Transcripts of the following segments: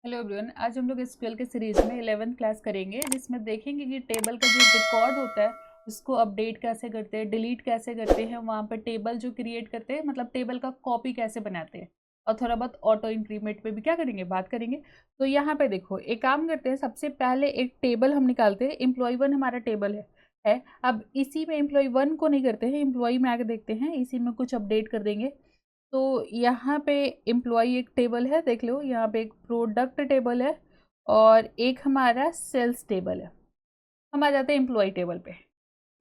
Hello everyone, आज हम लोग एसक्यूएल के सीरीज में 11th क्लास करेंगे, जिसमें देखेंगे कि टेबल का जो रिकॉर्ड होता है उसको अपडेट कैसे करते हैं, डिलीट कैसे करते हैं, वहाँ पर टेबल जो क्रिएट करते हैं मतलब टेबल का कॉपी कैसे बनाते हैं, और थोड़ा बहुत ऑटो इंक्रीमेंट पे भी क्या करेंगे, बात करेंगे। तो यहाँ पे देखो, एक काम करते हैं, सबसे पहले एक टेबल हम निकालते हैं। एम्प्लॉय 1 हमारा टेबल है। अब इसी में एम्प्लॉय 1 को नहीं करते हैं, एम्प्लॉय में आके देखते हैं, इसी में कुछ अपडेट कर देंगे। तो यहाँ पे एम्प्लॉय एक टेबल है, देख लो यहाँ पे एक प्रोडक्ट टेबल है और एक हमारा सेल्स टेबल है। हम आ जाते हैं एम्प्लॉय टेबल पे।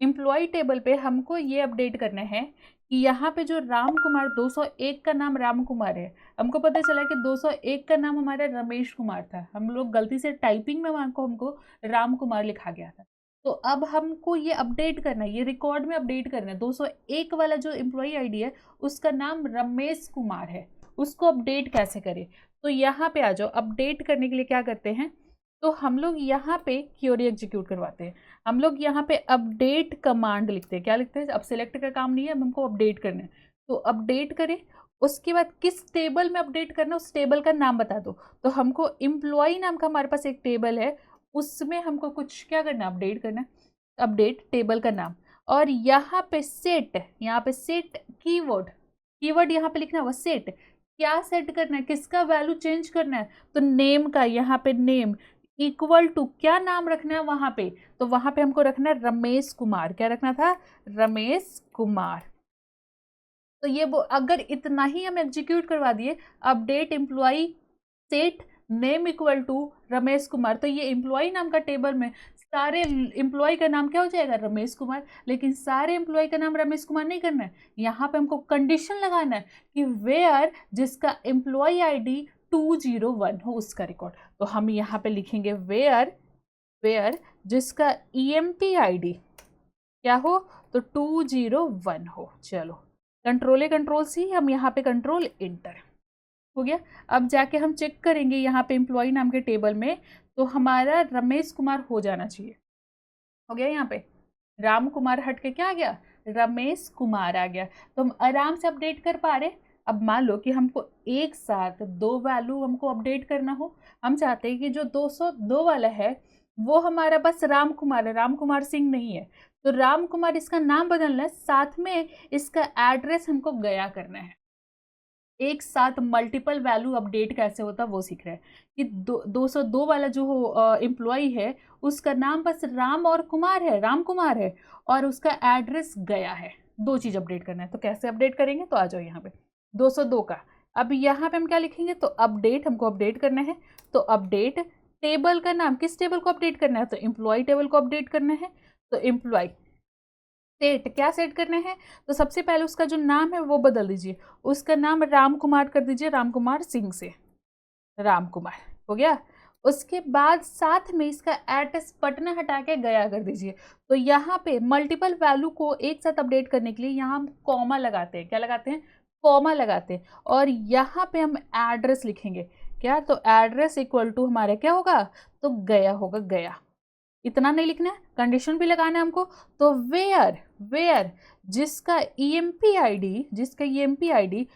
एम्प्लॉय टेबल पे हमको ये अपडेट करना है कि यहाँ पे जो राम कुमार 201 का नाम राम कुमार है, हमको पता चला कि 201 का नाम हमारा रमेश कुमार था। हम लोग गलती से टाइपिंग में वहाँ को हमको राम कुमार लिखा गया था। तो अब हमको ये अपडेट करना है, ये रिकॉर्ड में अपडेट करना है। 201 वाला जो एम्प्लॉय आईडी है उसका नाम रमेश कुमार है, उसको अपडेट कैसे करें। तो यहाँ पे आ जाओ, अपडेट करने के लिए क्या करते हैं, तो हम लोग यहाँ पे क्वेरी एग्जीक्यूट करवाते हैं। हम लोग यहाँ पे अपडेट कमांड लिखते हैं। क्या लिखते हैं, अब सिलेक्ट का काम नहीं है, अब हमको अपडेट करना है। तो अपडेट करें, उसके बाद किस टेबल में अपडेट करना है उस टेबल का नाम बता दो। तो हमको एम्प्लॉय नाम का हमारे पास एक टेबल है, उसमें हमको कुछ क्या करना है, अपडेट करना है। अपडेट टेबल का नाम, और यहाँ पे सेट, यहाँ पे सेट कीवर्ड, कीवर्ड यहाँ पे लिखना है वो सेट। क्या सेट करना है, किसका वैल्यू चेंज करना है, तो नेम का, यहाँ पे नेम इक्वल टू क्या नाम रखना है वहां पे, तो वहां पे हमको रखना है रमेश कुमार। क्या रखना था, रमेश कुमार। तो ये वो अगर इतना ही हम एग्जीक्यूट करवा दिए, update employee set name equal to Ramesh Kumar, तो ये एम्प्लॉय नाम का टेबल में सारे एम्प्लॉय का नाम क्या हो जाएगा, रमेश कुमार। लेकिन सारे एम्प्लॉय का नाम रमेश कुमार नहीं करना है, यहाँ पे हमको कंडीशन लगाना है कि वेयर जिसका एम्प्लॉय आईडी 201 हो उसका रिकॉर्ड। तो हम यहाँ पे लिखेंगे वेयर, वेयर जिसका ईएमपी आईडी क्या हो, तो 201 हो। चलो कंट्रोल सी, हम यहाँ पे कंट्रोल इंटर हो गया। अब जाके हम चेक करेंगे यहाँ पे एम्प्लॉय नाम के टेबल में, तो हमारा रमेश कुमार हो जाना चाहिए। हो गया, यहाँ पे राम कुमार हट के क्या आ गया, रमेश कुमार आ गया। तो हम आराम से अपडेट कर पा रहे। अब मान लो कि हमको एक साथ दो वैल्यू हमको अपडेट करना हो। हम चाहते हैं कि जो 202 वाला है वो हमारा बस राम कुमार है, राम कुमार सिंह नहीं है। तो राम कुमार इसका नाम बदलना है, साथ में इसका एड्रेस हमको गया करना है। एक साथ मल्टीपल वैल्यू अपडेट कैसे होता है वो सीख रहे हैं कि 202 वाला जो एम्प्लॉय है उसका नाम बस राम और कुमार है, राम कुमार है, और उसका एड्रेस गया है। दो चीज अपडेट करना है, तो कैसे अपडेट करेंगे, तो आ जाओ यहाँ पे 202 का। अब यहाँ पे हम क्या लिखेंगे, तो अपडेट, हमको अपडेट करना है। तो अपडेट टेबल का नाम, किस टेबल को अपडेट करना है, तो एम्प्लॉय टेबल को अपडेट करना है। तो एम्प्लॉय सेट, क्या सेट करना है, तो सबसे पहले उसका जो नाम है वो बदल दीजिए, उसका नाम राम कुमार कर दीजिए, राम कुमार सिंह से राम कुमार। हो गया। उसके बाद साथ में इसका एड्रेस पटना हटा के गया कर दीजिए। तो यहाँ पे मल्टीपल वैल्यू को एक साथ अपडेट करने के लिए यहाँ हम कॉमा लगाते हैं। क्या लगाते हैं, कॉमा लगाते हैं। और यहाँ पे हम एड्रेस लिखेंगे, क्या, तो एड्रेस इक्वल टू हमारा क्या होगा, तो गया होगा, गया। इतना नहीं लिखना है, कंडीशन भी लगाना है हमको। तो वेयर, वेयर जिसका ईएमपी आईडी, जिसका ईएमपी आईडी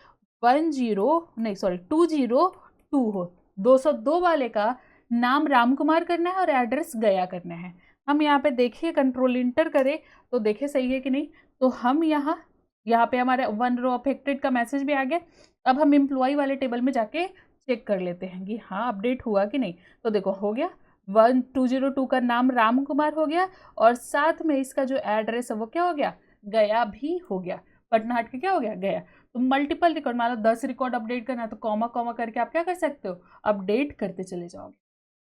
202 हो, 202 वाले का नाम राम कुमार करना है और एड्रेस गया करना है। हम यहाँ पे देखिए, कंट्रोल इंटर करें तो देखिए सही है कि नहीं। तो हम यहाँ पे हमारे 1 रो अफेक्टेड का मैसेज भी आ गया। अब हम एम्प्लॉय वाले टेबल में जाके चेक कर लेते हैं कि हाँ अपडेट हुआ कि नहीं। तो देखो हो गया, 202 का नाम राम कुमार हो गया, और साथ में इसका जो एड्रेस है वो क्या हो गया, गया भी हो गया। पटना हट के क्या हो गया, गया। तो मल्टीपल रिकॉर्ड, मान लो 10 रिकॉर्ड अपडेट करना है तो कॉमा कॉमा करके आप क्या कर सकते हो, अपडेट करते चले जाओगे।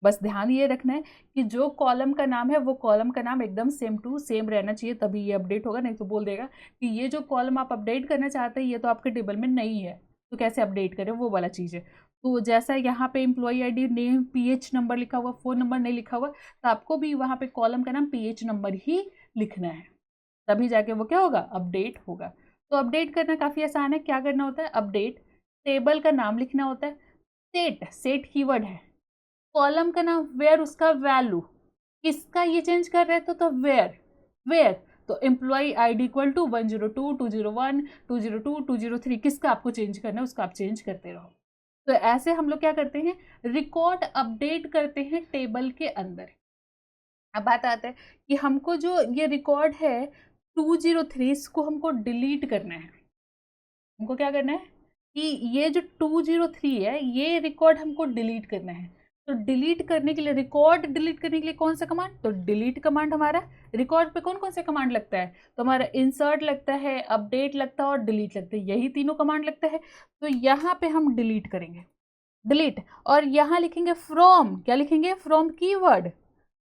बस ध्यान ये रखना है कि जो कॉलम का नाम है वो कॉलम का नाम एकदम सेम टू सेम रहना चाहिए, तभी ये अपडेट होगा। नहीं तो बोल देगा कि ये जो कॉलम आप अपडेट करना चाहते हैं ये तो आपके टेबल में नहीं है, तो कैसे अपडेट करें, वो वाला चीज़ है। तो जैसा यहाँ पे employee ID name PH number लिखा हुआ, फ़ोन नंबर नहीं लिखा हुआ, तो आपको भी वहाँ पे कॉलम का नाम पीएच नंबर ही लिखना है, तभी जाके वो क्या होगा, अपडेट होगा। तो अपडेट करना काफ़ी आसान है। क्या करना होता है, अपडेट टेबल का नाम लिखना होता है। सेट, सेट कीवर्ड है। कॉलम का नाम वेयर, उसका वैल्यू किसका ये चेंज कर रहे थे, तो वेयर, वेयर तो एम्प्लॉय आईडी इक्वल टू 102 201 202 203, किसका आपको चेंज करना है उसका आप चेंज करते रहो। तो ऐसे हम लोग क्या करते हैं, रिकॉर्ड अपडेट करते हैं टेबल के अंदर। अब बात आता है कि हमको जो ये रिकॉर्ड है 203, इसको हमको डिलीट करना है। हमको क्या करना है कि ये जो 203 है ये रिकॉर्ड हमको डिलीट करना है। तो डिलीट करने के लिए, रिकॉर्ड डिलीट करने के लिए कौन सा कमांड, तो डिलीट कमांड हमारा। रिकॉर्ड पे कौन कौन से कमांड लगता है, तो हमारा इंसर्ट लगता है, अपडेट लगता है और डिलीट लगता है, यही तीनों कमांड लगता है। तो यहाँ पे हम डिलीट करेंगे, डिलीट, और यहाँ लिखेंगे फ्रॉम, क्या लिखेंगे, फ्रॉम कीवर्ड,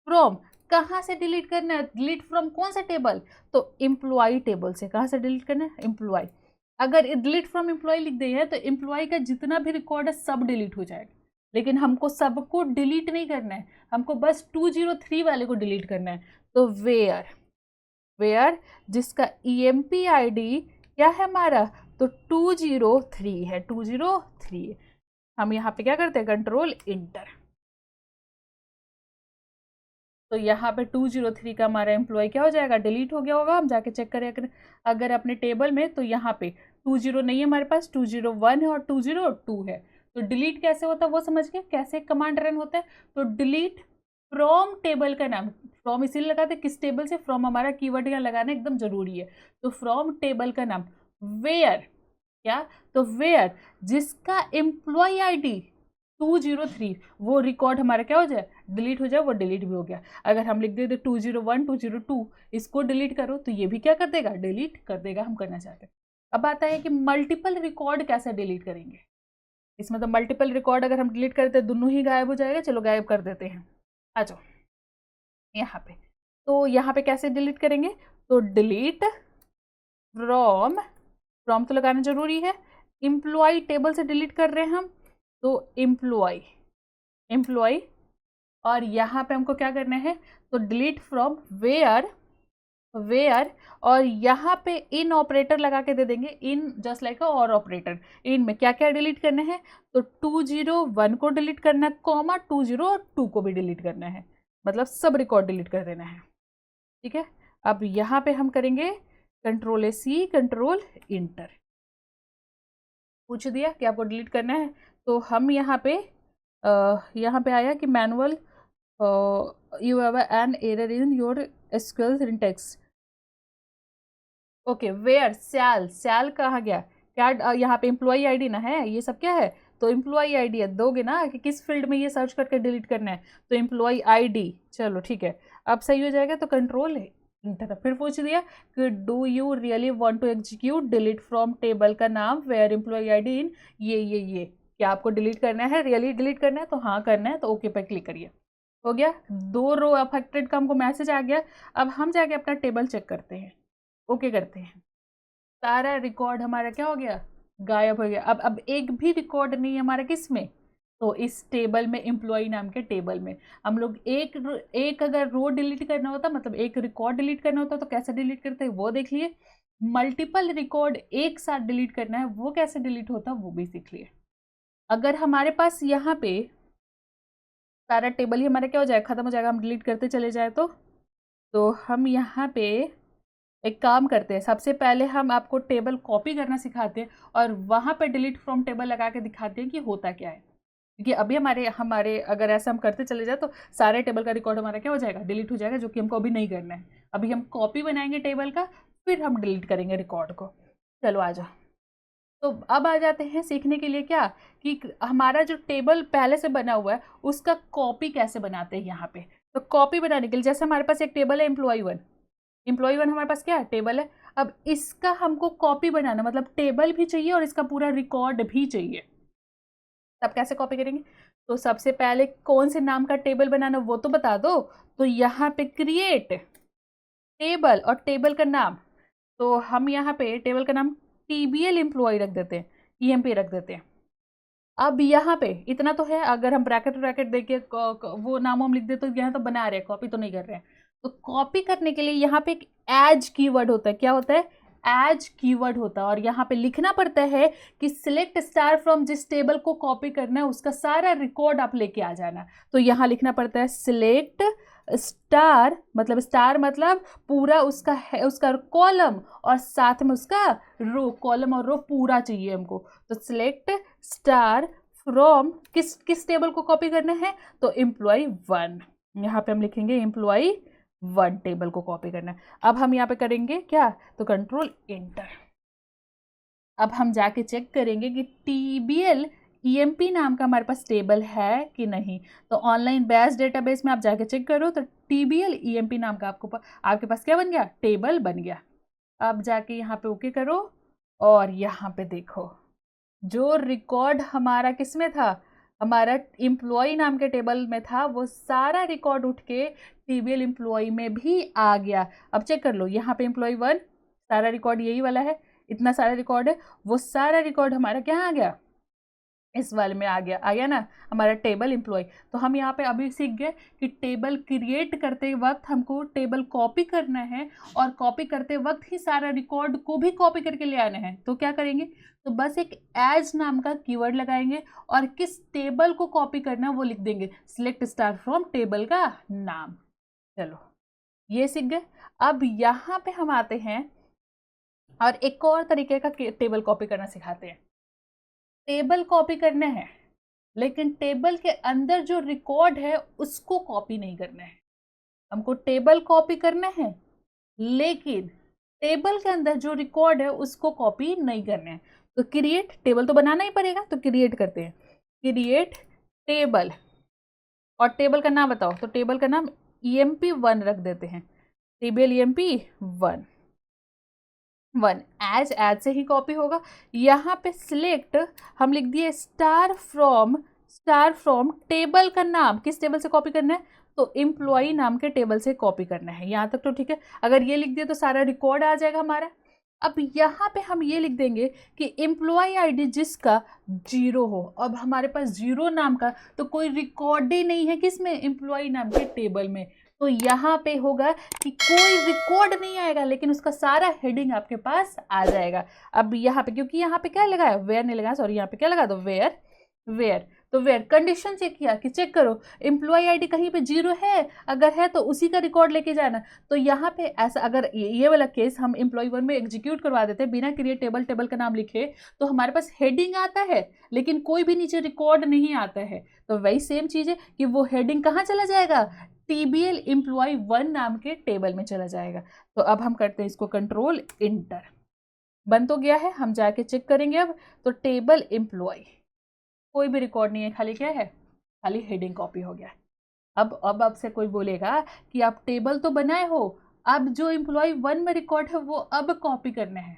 फ्रॉम। कहाँ से डिलीट करना है, डिलीट फ्रॉम कौन सा टेबल, तो एम्प्लॉय टेबल से। कहाँ से डिलीट करना है, एम्प्लॉय। अगर डिलीट फ्रॉम एम्प्लॉय लिख दिए हैं तो एम्प्लॉय का जितना भी रिकॉर्ड है सब डिलीट हो जाएगा, लेकिन हमको सबको डिलीट नहीं करना है, हमको बस 203 वाले को डिलीट करना है। तो वेयर, वेयर जिसका EMP ID क्या है हमारा, तो 203 है, 203। हम यहाँ पे क्या करते हैं, कंट्रोल इंटर। तो यहाँ पे 203 का हमारा एम्प्लॉय क्या हो जाएगा, डिलीट हो गया होगा। हम जाके चेक करें अगर अपने टेबल में, तो यहाँ पे 20 नहीं है हमारे पास, 201 है और 202 है। तो डिलीट कैसे होता है वो समझ गए, कैसे कमांड रन होता है। तो डिलीट फ्रॉम टेबल का नाम, फ्रॉम इसीलिए लगाते किस टेबल से, फ्रॉम हमारा कीवर्ड यहाँ लगाना एकदम जरूरी है। तो फ्रॉम टेबल का नाम, वेयर क्या, तो वेयर जिसका एम्प्लॉय ID 203, वो रिकॉर्ड हमारा क्या हो जाए, डिलीट हो जाए, वो डिलीट भी हो गया। अगर हम लिख देते 201 202, इसको डिलीट करो, तो ये भी क्या कर देगा, डिलीट कर देगा। हम करना चाहते हैं। अब आता है कि मल्टीपल रिकॉर्ड कैसे डिलीट करेंगे। इसमें तो मल्टीपल रिकॉर्ड अगर हम डिलीट करते हैं दोनों ही गायब हो जाएगा। चलो गायब कर देते हैं, आ जाओ यहाँ पे। तो यहाँ पे कैसे डिलीट करेंगे, तो डिलीट फ्रॉम, फ्रॉम तो लगाना जरूरी है। एम्प्लॉय टेबल से डिलीट कर रहे हैं हम, तो एम्प्लॉय, एम्प्लॉय, और यहाँ पे हमको क्या करना है, तो डिलीट फ्रॉम वेयर, वेयर, और यहाँ पे इन ऑपरेटर लगा के दे देंगे, इन जस्ट लाइक अ और ऑपरेटर। इन में क्या क्या डिलीट करना है, तो 201 को डिलीट करना है, कॉमा 202 को भी डिलीट करना है, मतलब सब रिकॉर्ड डिलीट कर देना है। ठीक है, अब यहाँ पे हम करेंगे कंट्रोल-C, कंट्रोल इंटर। पूछ दिया कि आपको डिलीट करना है, तो हम यहाँ पे आया कि manual you have an error in your SQL syntax. Okay, where, sal, sal कहाँ गया, क्या यहाँ पे एम्प्लॉय ID ना है, ये सब क्या है, तो एम्प्लॉय ID है, दोगे ना कि किस फील्ड में ये सर्च करके डिलीट करना है, तो एम्प्लॉय ID। चलो ठीक है, अब सही हो जाएगा। तो कंट्रोल इंटर, फिर पूछ दिया कि do you really want to execute delete from table का नाम वेयर एम्प्लॉय ID इन ये क्या आपको डिलीट करना है, रियली डिलीट करना है, तो हाँ करना है, तो ओके पर क्लिक करिए। हो गया, 2 रो अफेक्टेड का हमको मैसेज आ गया। अब हम जाके अपना टेबल चेक करते हैं, ओके करते हैं। सारा रिकॉर्ड हमारा क्या हो गया, गायब हो गया। अब एक भी रिकॉर्ड नहीं है हमारा किस में, तो इस टेबल में, एम्प्लॉय नाम के टेबल में। हम लोग एक अगर रो डिलीट करना होता, मतलब एक रिकॉर्ड डिलीट करना होता, तो कैसे डिलीट करते हैं वो देख लिए। मल्टीपल रिकॉर्ड एक साथ डिलीट करना है, वो कैसे डिलीट होता वो भी सीख लिए। अगर हमारे पास यहाँ पे सारा टेबल ही हमारा क्या हो जाएगा, खत्म हो जाएगा, हम डिलीट करते चले जाए तो हम यहाँ पे एक काम करते हैं, सबसे पहले हम आपको टेबल कॉपी करना सिखाते हैं और वहाँ पे डिलीट फ्रॉम टेबल लगा के दिखाते हैं कि होता क्या है। क्योंकि अभी हमारे अगर ऐसा हम करते चले जाए तो सारे टेबल का रिकॉर्ड हमारा क्या हो जाएगा, डिलीट हो जाएगा, जो कि हमको अभी नहीं करना है। अभी हम कॉपी बनाएंगे टेबल का, फिर हम डिलीट करेंगे रिकॉर्ड को। चलो आ जाओ। तो अब आ जाते हैं सीखने के लिए क्या, कि हमारा जो टेबल पहले से बना हुआ है उसका कॉपी कैसे बनाते हैं यहाँ पे। तो कॉपी बनाने के लिए, जैसे हमारे पास एक टेबल है एम्प्लॉय वन हमारे पास क्या है, टेबल है। अब इसका हमको कॉपी बनाना, मतलब टेबल भी चाहिए और इसका पूरा रिकॉर्ड भी चाहिए। तब कैसे कॉपी करेंगे, तो सबसे पहले कौन से नाम का टेबल बनाना वो तो बता दो। तो यहाँ पे क्रिएट टेबल और टेबल का नाम, तो हम यहाँ पे टेबल का नाम TBL एम्प्लॉय रख देते हैं, EMP रख देते हैं। अब यहाँ पे इतना तो है, अगर हम ब्रैकेट देके वो नाम हम लिख दे तो यहाँ तो बना रहे हैं, कॉपी तो नहीं कर रहे हैं। तो कॉपी करने के लिए यहाँ पे एक एज कीवर्ड होता है, क्या होता है, एज कीवर्ड होता है। और यहाँ पे लिखना पड़ता है कि सिलेक्ट स्टार फ्रॉम, जिस टेबल को कॉपी करना है उसका सारा रिकॉर्ड आप लेके आ जाना। तो यहाँ लिखना पड़ता है सिलेक्ट स्टार, मतलब स्टार मतलब पूरा उसका है, उसका कॉलम और साथ में उसका रो, कॉलम और रो पूरा चाहिए हमको। तो सिलेक्ट स्टार फ्रॉम किस टेबल को कॉपी करना है, तो एम्प्लॉय 1, यहाँ पे हम लिखेंगे एम्प्लॉय 1 टेबल को कॉपी करना है। अब हम यहाँ पे करेंगे क्या, तो कंट्रोल इंटर। अब हम जाके चेक करेंगे कि TBL EMP नाम का हमारे पास टेबल है कि नहीं। तो ऑनलाइन बेस डेटाबेस में आप जाके चेक करो, तो TBL EMP नाम का आपके पास क्या बन गया, टेबल बन गया। अब जाके यहाँ पे ओके करो और यहाँ पे देखो जो रिकॉर्ड हमारा किस में था, हमारा एम्प्लॉय नाम के टेबल में था, वो सारा रिकॉर्ड उठ के TBL एम्प्लॉय में भी आ गया। अब चेक कर लो, यहाँ पे एम्प्लॉय 1 सारा रिकॉर्ड यही वाला है, इतना सारा रिकॉर्ड है, वो सारा रिकॉर्ड हमारा क्या आ गया, इस वाले में आ गया ना हमारा टेबल एम्प्लॉय। तो हम यहाँ पे अभी सीख गए कि टेबल क्रिएट करते वक्त हमको टेबल कॉपी करना है, और कॉपी करते वक्त ही सारा रिकॉर्ड को भी कॉपी करके ले आना है। तो क्या करेंगे, तो बस एक एज नाम का कीवर्ड लगाएंगे और किस टेबल को कॉपी करना है वो लिख देंगे, सिलेक्ट स्टार फ्रॉम टेबल का नाम। चलो ये सीख गए। अब यहाँ पे हम आते हैं और एक और तरीके का टेबल कॉपी करना सिखाते हैं। टेबल कॉपी करना है, लेकिन टेबल के अंदर जो रिकॉर्ड है उसको कॉपी नहीं करना है। हमको टेबल कॉपी करना है, लेकिन टेबल के अंदर जो रिकॉर्ड है उसको कॉपी नहीं करना है। तो क्रिएट टेबल तो बनाना ही पड़ेगा, तो क्रिएट करते हैं, क्रिएट टेबल, और टेबल का नाम बताओ, तो टेबल का नाम EMP1 रख देते हैं, टेबल EMP1 एज से ही कॉपी होगा। यहाँ पे सिलेक्ट हम लिख दिए स्टार फ्रॉम टेबल का नाम, किस टेबल से कॉपी करना है, तो एम्प्लॉय नाम के टेबल से कॉपी करना है। यहाँ तक तो ठीक है। अगर ये लिख दिया तो सारा रिकॉर्ड आ जाएगा हमारा। अब यहाँ पे हम ये लिख देंगे कि एम्प्लॉय ID जिसका 0 हो। अब हमारे पास 0 नाम का तो कोई रिकॉर्ड ही नहीं है किसमें, एम्प्लॉय नाम के टेबल में। तो यहाँ पे होगा कि कोई रिकॉर्ड नहीं आएगा, लेकिन उसका सारा हेडिंग आपके पास आ जाएगा। अब यहाँ पे क्योंकि यहाँ पे क्या लगाया, वेयर नहीं लगाया, सॉरी, यहाँ पे क्या लगा दो, वेयर। तो वेयर कंडीशन चेक किया कि चेक करो एम्प्लॉय ID कहीं पे 0 है, अगर है तो उसी का रिकॉर्ड लेके जाना। तो यहाँ पे ऐसा, अगर ये वाला केस हम एम्प्लॉय 1 में एग्जीक्यूट करवा देते बिना क्रिएट टेबल का नाम लिखे, तो हमारे पास हेडिंग आता है लेकिन कोई भी नीचे रिकॉर्ड नहीं आता है। तो वही सेम चीज है कि वो हेडिंग कहाँ चला जाएगा, TBL एम्प्लॉय 1 नाम के टेबल में चला जाएगा। तो अब हम करते हैं इसको कंट्रोल इंटर, बन तो गया है। हम जाके चेक करेंगे अब, तो टेबल एम्प्लॉय कोई भी रिकॉर्ड नहीं है, खाली क्या है, खाली हेडिंग कॉपी हो गया। अब आपसे कोई बोलेगा कि आप टेबल तो बनाए हो, अब जो एम्प्लॉय 1 में रिकॉर्ड है वो अब कॉपी करना है।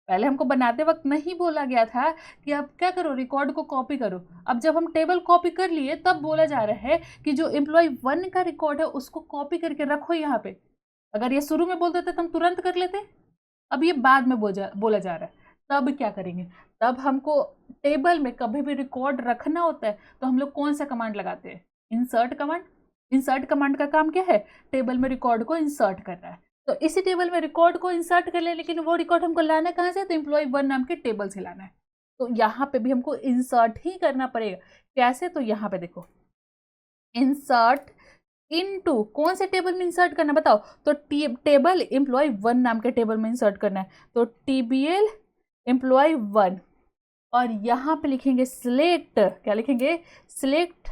पहले हमको बनाते वक्त नहीं बोला गया था कि आप क्या करो, रिकॉर्ड को कॉपी करो। अब जब हम टेबल कॉपी कर लिए तब बोला जा रहा है कि जो एम्प्लॉय 1 का रिकॉर्ड है उसको कॉपी करके रखो यहाँ पे। अगर ये शुरू में बोल देते तो हम तुरंत कर लेते, अब ये बाद में बोला जा रहा है। तब क्या करेंगे, तब हमको टेबल में कभी भी रिकॉर्ड रखना होता है तो हम लोग कौन सा कमांड लगाते हैं, इंसर्ट कमांड। इंसर्ट कमांड का काम क्या है, टेबल में रिकॉर्ड को इंसर्ट करना है। तो इसी टेबल में रिकॉर्ड को इंसर्ट कर ले, लेकिन वो रिकॉर्ड हमको लाना कहाँ से, तो एम्प्लॉय 1 नाम के टेबल से लाना है। तो यहाँ पे भी हमको इंसर्ट ही करना पड़ेगा। कैसे, तो यहाँ पे देखो, इंसर्ट इनटू, कौन से टेबल में इंसर्ट करना बताओ, तो टेबल एम्प्लॉय 1 नाम के टेबल में इंसर्ट करना है। तो TBL एम्प्लॉय 1, और यहाँ पे लिखेंगे सिलेक्ट, क्या लिखेंगे, सिलेक्ट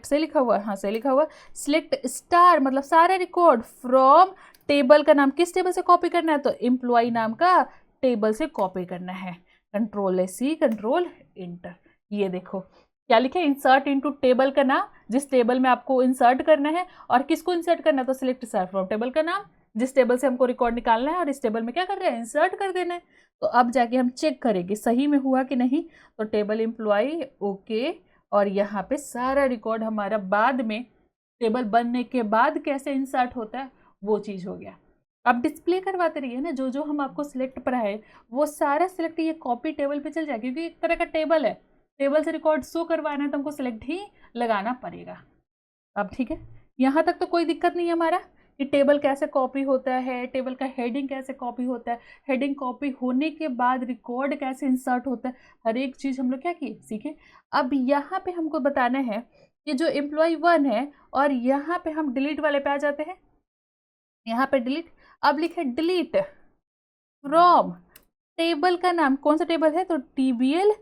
से लिखा हुआ, हाँ से लिखा हुआ, सिलेक्ट स्टार मतलब सारे रिकॉर्ड फ्रॉम टेबल का नाम, किस टेबल से कॉपी करना है, तो एम्प्लॉय नाम का टेबल से कॉपी करना है। Control-C control inter. ये देखो क्या लिखे, इंसर्ट इनटू टेबल का नाम, जिस टेबल में आपको इंसर्ट करना है, और किसको इंसर्ट करना है, तो सिलेक्ट स्टार फ्रॉम टेबल का नाम, जिस टेबल से हमको रिकॉर्ड निकालना है, और इस टेबल में क्या कर रहे हैं, इंसर्ट कर देना है। तो अब जाके हम चेक करेंगे सही में हुआ कि नहीं। तो टेबल एम्प्लॉय ओके, और यहाँ पे सारा रिकॉर्ड हमारा बाद में टेबल बनने के बाद कैसे इंसर्ट होता है वो चीज़ हो गया। अब डिस्प्ले करवाते रहिए ना, जो जो हम आपको सिलेक्ट पर आए वो सारा सिलेक्ट ये कॉपी टेबल पे चल जाए, क्योंकि एक तरह का टेबल है, टेबल से रिकॉर्ड शो करवाना है तो हमको सिलेक्ट ही लगाना पड़ेगा। अब ठीक है, यहाँ तक तो कोई दिक्कत नहीं है हमारा कि टेबल कैसे कॉपी होता है, टेबल का हेडिंग कैसे कॉपी होता है, हेडिंग कॉपी होने के बाद रिकॉर्ड कैसे इंसर्ट होता है, हर एक चीज़ हम लोग क्या किए, सीखे। अब यहाँ पे हमको बताना है कि जो एम्प्लॉय 1 है, और यहाँ पे हम डिलीट वाले पे आ जाते हैं, यहाँ पे डिलीट। अब लिखे डिलीट फ्रॉम टेबल का नाम, कौन सा टेबल है, तो TBL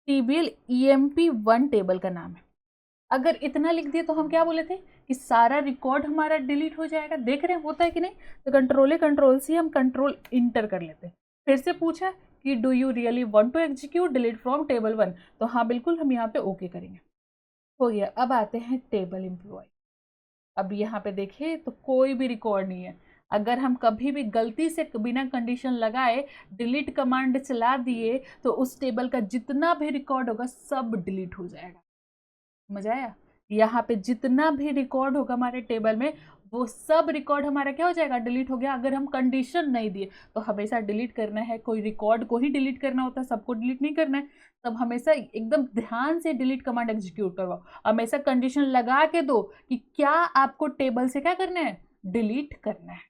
टीबीएल EMP1 टेबल का नाम है। अगर इतना लिख दिए तो हम क्या बोले थे कि सारा रिकॉर्ड हमारा डिलीट हो जाएगा। देख रहे हैं होता है कि नहीं? तो कंट्रोल से हम कंट्रोल इंटर कर लेते हैं। फिर से पूछा कि do you really want to execute delete from table 1, तो हाँ बिल्कुल हम यहाँ पे ओके करेंगे। हो गया। अब आते हैं टेबल एम्प्लॉय। अब यहाँ पे देखिए तो कोई भी रिकॉर्ड नहीं है। अगर हम कभी भी गलती से बिना कंडीशन लगाए डिलीट कमांड चला दिए तो उस टेबल का जितना भी रिकॉर्ड होगा सब डिलीट हो जाएगा। मजा आया? यहाँ पे जितना भी रिकॉर्ड होगा हमारे टेबल में वो सब रिकॉर्ड हमारा क्या हो जाएगा? डिलीट हो गया। अगर हम कंडीशन नहीं दिए तो हमेशा डिलीट करना है, कोई रिकॉर्ड को ही डिलीट करना होता है, सबको डिलीट नहीं करना है। तब हमेशा एकदम ध्यान से डिलीट कमांड एग्जीक्यूट करवाओ। हमेशा कंडीशन लगा के दो कि क्या आपको टेबल से क्या करना है? डिलीट करना है।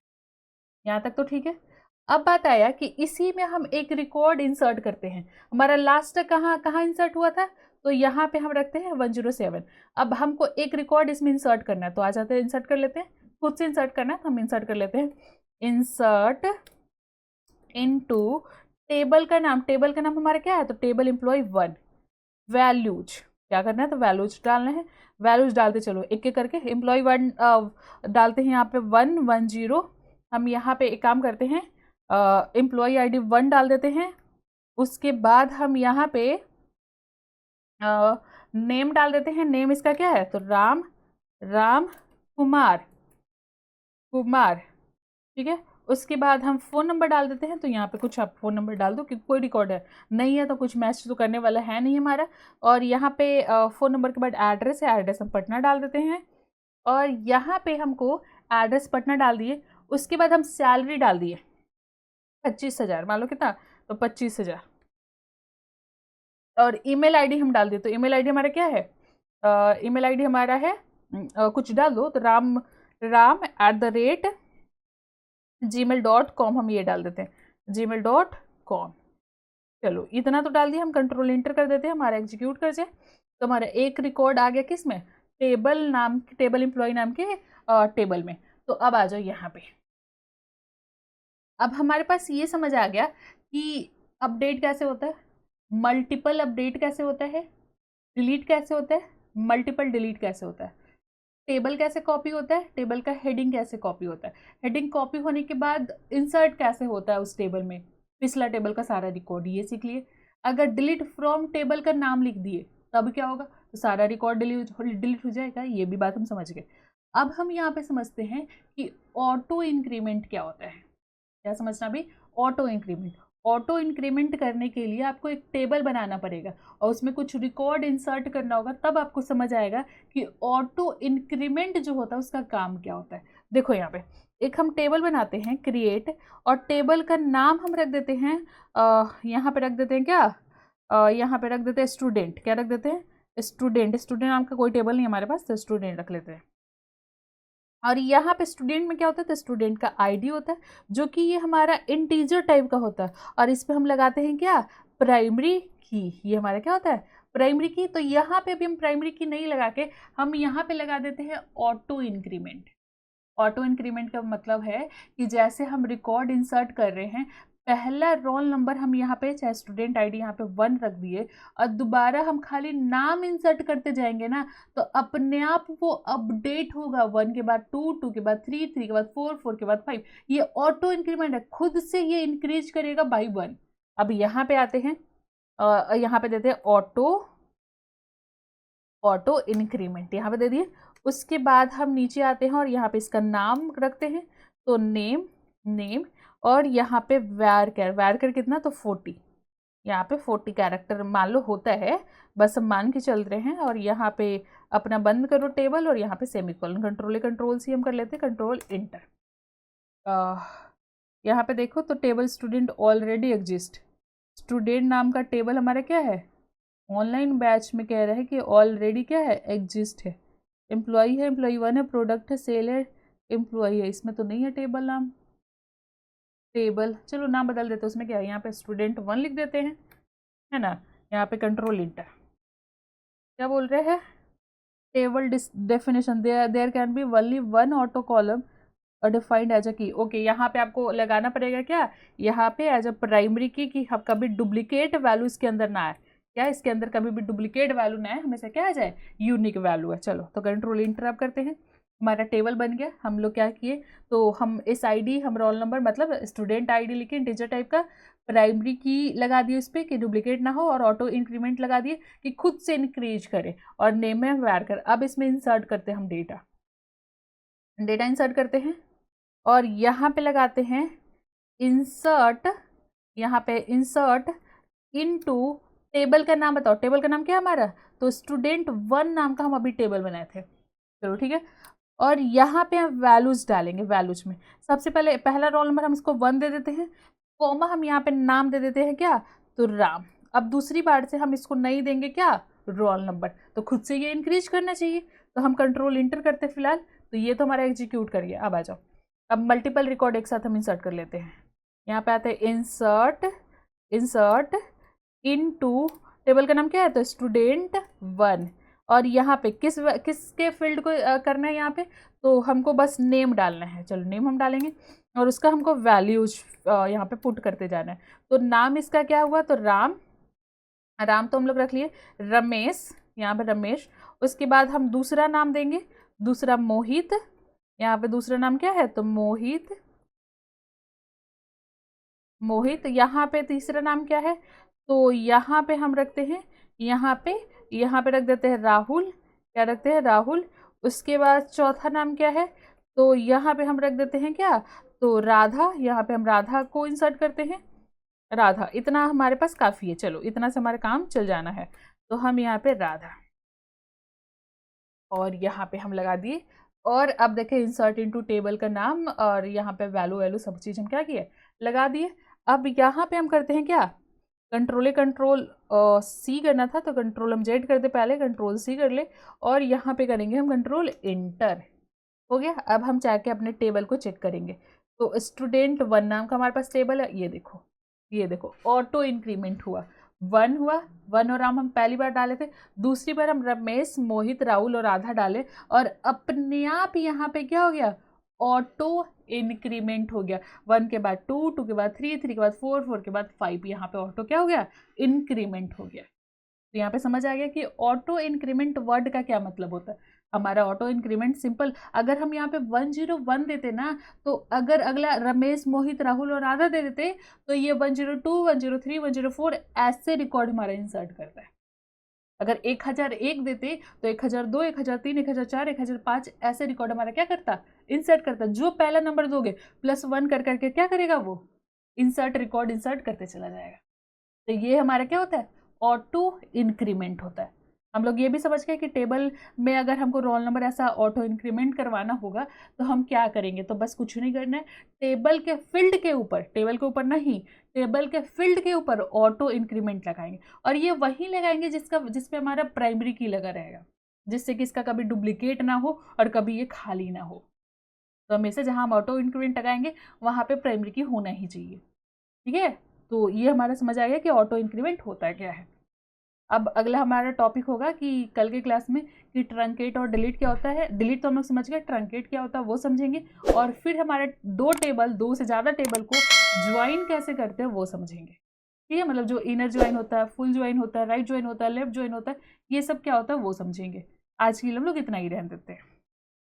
यहाँ तक तो ठीक है। अब बात आया कि इसी में हम एक रिकॉर्ड इंसर्ट करते हैं। हमारा लास्ट कहाँ कहाँ इंसर्ट हुआ था? तो यहाँ पे हम रखते हैं 107। अब हमको एक रिकॉर्ड इसमें इंसर्ट करना है, तो आ जाते हैं इंसर्ट कर लेते हैं। खुद से इंसर्ट करना है तो हम इंसर्ट कर लेते हैं। इंसर्ट इनटू टेबल का नाम हमारा क्या है? तो टेबल एम्प्लॉय 1। वैल्यूज क्या करना है? तो वैल्यूज डालना है। वैल्यूज डालते चलो एक एक करके। एम्प्लॉय 1 डालते हैं यहाँ पे 110। हम यहाँ पे एक काम करते हैं, एम्प्लॉय ID 1 डाल देते हैं। उसके बाद हम यहाँ पे नेम डाल देते हैं। नेम इसका क्या है? तो राम कुमार। ठीक है। उसके बाद हम फ़ोन नंबर डाल देते हैं। तो यहाँ पे कुछ आप फ़ोन नंबर डाल दो क्योंकि कोई रिकॉर्ड है नहीं है तो कुछ मैच तो करने वाला है नहीं हमारा। और यहाँ पे फ़ोन नंबर के बाद एड्रेस है, एड्रेस हम पटना डाल देते हैं। और यहाँ पे हमको एड्रेस पटना डाल दिए। उसके बाद हम सैलरी डाल दिए 25,000, मान लो कितना? तो 25,000। और ईमेल आईडी हम डाल दिए। तो ईमेल आईडी हमारा क्या है? ईमेल आईडी हमारा है कुछ डाल दो। तो ram@gmail.com हम ये डाल देते हैं, gmail.com। चलो इतना तो डाल दिया। हम कंट्रोल इंटर कर देते हैं, हमारा एग्जीक्यूट कर जाए। तो हमारा एक रिकॉर्ड आ गया किसमें? टेबल एम्प्लॉय नाम के टेबल में। तो अब आ जाओ यहाँ पे। अब हमारे पास ये समझ आ गया कि अपडेट कैसे होता है, मल्टीपल अपडेट कैसे होता है, डिलीट कैसे होता है, मल्टीपल डिलीट कैसे होता है, टेबल कैसे कॉपी होता है, टेबल का हेडिंग कैसे कॉपी होता है, हेडिंग कॉपी होने के बाद इंसर्ट कैसे होता है उस टेबल में, पिछला टेबल का सारा रिकॉर्ड, ये सीख लिए। अगर डिलीट फ्रॉम टेबल का नाम लिख दिए तब क्या होगा? तो सारा रिकॉर्ड डिलीट हो जाएगा। ये भी बात हम समझ गए। अब हम यहाँ पे समझते हैं कि ऑटो इंक्रीमेंट क्या होता है। क्या समझना भी? ऑटो इंक्रीमेंट करने के लिए आपको एक टेबल बनाना पड़ेगा और उसमें कुछ रिकॉर्ड इंसर्ट करना होगा, तब आपको समझ आएगा कि ऑटो इंक्रीमेंट जो होता है उसका काम क्या होता है। देखो यहाँ पे एक हम टेबल बनाते हैं क्रिएट, और टेबल का नाम हम रख देते हैं यहाँ पे रख देते हैं क्या? यहाँ पे रख देते हैं स्टूडेंट। क्या रख देते हैं? स्टूडेंट नाम का कोई टेबल नहीं हमारे पास, तो स्टूडेंट रख लेते हैं। और यहाँ पे स्टूडेंट में क्या होता है? तो स्टूडेंट का आईडी होता है जो कि ये हमारा इंटीजर टाइप का होता है। और इस पे हम लगाते हैं क्या? प्राइमरी की। ये हमारा क्या होता है? प्राइमरी की। तो यहाँ पे भी हम प्राइमरी की नहीं लगा के हम यहाँ पे लगा देते हैं ऑटो इंक्रीमेंट। ऑटो इंक्रीमेंट का मतलब है कि जैसे हम रिकॉर्ड इंसर्ट कर रहे हैं, पहला रोल नंबर हम यहाँ पे चाहे स्टूडेंट आईडी यहाँ पे 1 रख दिए और दोबारा हम खाली नाम इंसर्ट करते जाएंगे ना, तो अपने आप वो अपडेट होगा। 1 के बाद 2, 2 के बाद 3, 3 के बाद 4, 4 के बाद 5। ये ऑटो इंक्रीमेंट है, खुद से ये इंक्रीज करेगा बाई 1। अब यहाँ पे आते हैं, यहाँ पे देते हैं ऑटो इंक्रीमेंट, यहाँ पे दे दिए। उसके बाद हम नीचे आते हैं और यहाँ पे इसका नाम रखते हैं। तो नेम और यहाँ पे वैर कितना? तो 40। यहाँ पे 40 कैरेक्टर मान लो होता है, बस हम मान के चल रहे हैं। और यहाँ पे अपना बंद करो टेबल और यहाँ पे सेमीकोलन। कंट्रोल सी हम कर लेते हैं, कंट्रोल इंटर। यहाँ पे देखो तो table student already exist. Student नाम का टेबल हमारा क्या है? ऑनलाइन बैच में कह रहा है कि ऑलरेडी क्या है? एग्जिस्ट है। एम्प्लॉई है, एम्प्लॉई 1 है, प्रोडक्ट है, सेल है, एम्प्लॉई है। इसमें तो नहीं है टेबल नाम। टेबल चलो नाम बदल देते हैं, उसमें क्या है? यहाँ पे स्टूडेंट 1 लिख देते हैं, है ना। यहाँ पे कंट्रोल इंटर। क्या बोल रहे हैं? Table definition there can be only 1 auto column defined as a key. Okay, यहाँ पे आपको लगाना पड़ेगा क्या? यहाँ पे एज अ प्राइमरी की कि कभी डुप्लीकेट वैल्यू इसके अंदर ना आए। क्या इसके अंदर कभी भी डुप्लीकेट वैल्यू ना है, हमेशा क्या आ जाए, यूनिक वैल्यू है। चलो तो कंट्रोल इंटर अब करते हैं, हमारा टेबल बन गया। हम लोग क्या किए, तो हम इस आईडी, हम रोल नंबर मतलब स्टूडेंट आईडी लिखे इंटीजर टाइप का, प्राइमरी की लगा दी उस पर कि डुप्लीकेट ना हो, और ऑटो इंक्रीमेंट लगा दिए कि खुद से इंक्रीज करे, और नेम में वैर कर। अब इसमें इंसर्ट करते हैं हम डेटा, डेटा इंसर्ट करते हैं और यहाँ पे लगाते हैं इंसर्ट, यहाँ पे इंसर्ट इनटू, टेबल का नाम बताओ, टेबल का नाम क्या है हमारा, तो स्टूडेंट 1 नाम का हम अभी टेबल बनाए थे। चलो ठीक है, और यहाँ पे हम वैल्यूज डालेंगे। वैल्यूज में सबसे पहले पहला रोल नंबर हम इसको 1 दे देते हैं, कॉमा हम यहाँ पे नाम दे देते हैं क्या, तो राम। अब दूसरी बार से हम इसको नहीं देंगे क्या, रोल नंबर, तो खुद से ये इंक्रीज करना चाहिए, तो हम कंट्रोल इंटर करते हैं फिलहाल, तो ये तो हमारा एग्जीक्यूट कर गया। अब आ जाओ, अब मल्टीपल रिकॉर्ड एक साथ हम इंसर्ट कर लेते हैं। यहाँ पे आते हैं इंसर्ट, इंसर्ट इनटू, टेबल का नाम क्या है, तो स्टूडेंट 1, और यहाँ पे किसके फील्ड को करना है, यहाँ पे तो हमको बस नेम डालना है। चलो नेम हम डालेंगे, और उसका हमको वैल्यूज यहाँ पे पुट करते जाना है। तो नाम इसका क्या हुआ, तो राम, राम तो हम लोग रख लिए, रमेश, यहाँ पे रमेश। उसके बाद हम दूसरा नाम देंगे, दूसरा मोहित, यहाँ पे दूसरा नाम क्या है, तो मोहित, मोहित। यहाँ पे तीसरा नाम क्या है, तो यहाँ पे हम रखते हैं, यहाँ पे रख देते हैं राहुल, क्या रखते हैं, राहुल। उसके बाद चौथा नाम क्या है, तो यहाँ पे हम रख देते हैं क्या, तो राधा, यहाँ पे हम राधा को इंसर्ट करते हैं, राधा। इतना हमारे पास काफ़ी है, चलो इतना से हमारा काम चल जाना है। तो हम यहाँ पे राधा, और यहाँ पे हम लगा दिए। और अब देखें इंसर्ट इनटू टेबल का नाम, और यहाँ पे वैल्यू सब चीज़ हम क्या किए, लगा दिए। अब यहाँ पे हम करते हैं क्या, कंट्रोल सी करना था, तो कंट्रोल हम जेड करते, पहले कंट्रोल सी कर ले, और यहाँ पे करेंगे हम कंट्रोल इंटर, हो गया। अब हम जाके अपने टेबल को चेक करेंगे, तो स्टूडेंट 1 नाम का हमारे पास टेबल है, ये देखो ऑटो इंक्रीमेंट हुआ, 1 हुआ, 1 और राम हम पहली बार डाले थे, दूसरी बार हम रमेश, मोहित, राहुल और राधा डाले, और अपने आप यहाँ पे क्या हो गया, ऑटो इंक्रीमेंट हो गया। 1 के बाद 2, 2 के बाद 3, 3 के बाद 4, 4 के बाद 5, यहाँ पे ऑटो क्या हो गया, इंक्रीमेंट हो गया। तो यहाँ पे समझ आ गया कि ऑटो इंक्रीमेंट वर्ड का क्या मतलब होता है। हमारा ऑटो इंक्रीमेंट सिंपल, अगर हम यहाँ पे 101 देते ना, तो अगर अगला रमेश, मोहित, राहुल और राधा दे देते, तो ये 102, 103, 104 ऐसे रिकॉर्ड हमारा इंसर्ट करता है। अगर 1001 देते तो 1002, 1003, 1004, 1005 ऐसे रिकॉर्ड हमारा क्या करता, इंसर्ट करता। जो पहला नंबर दोगे +1 कर करके क्या करेगा, वो इंसर्ट रिकॉर्ड इंसर्ट करते चला जाएगा। तो ये हमारा क्या होता है, ऑटो इंक्रीमेंट होता है। हम लोग ये भी समझ गए कि टेबल में अगर हमको रोल नंबर ऐसा ऑटो इंक्रीमेंट करवाना होगा तो हम क्या करेंगे, तो बस कुछ नहीं करना है, टेबल के फील्ड के ऊपर, टेबल के ऊपर नहीं, टेबल के फील्ड के ऊपर ऑटो इंक्रीमेंट लगाएंगे, और ये वही लगाएंगे जिसपे हमारा प्राइमरी की लगा रहेगा, जिससे कि इसका कभी डुप्लीकेट ना हो और कभी ये खाली ना हो। तो हमेशा जहाँ हम ऑटो इंक्रीमेंट लगाएंगे वहाँ पे प्राइमरी की होना ही चाहिए, ठीक है। तो ये हमारा समझ आ गया कि ऑटो इंक्रीमेंट होता क्या है। अब अगला हमारा टॉपिक होगा कि कल के क्लास में कि ट्रंकेट और डिलीट क्या होता है। डिलीट तो हम लोग समझ गए, ट्रंकेट क्या होता है वो समझेंगे, और फिर हमारे 2 से ज़्यादा टेबल को ज्वाइन कैसे करते हैं वो समझेंगे, ठीक है। मतलब जो इनर ज्वाइन होता है, फुल ज्वाइन होता है, राइट ज्वाइन होता है, लेफ्ट ज्वाइन होता है, ये सब क्या होता है वो समझेंगे। आज के लिए हम लोग इतना ही रहने देते हैं।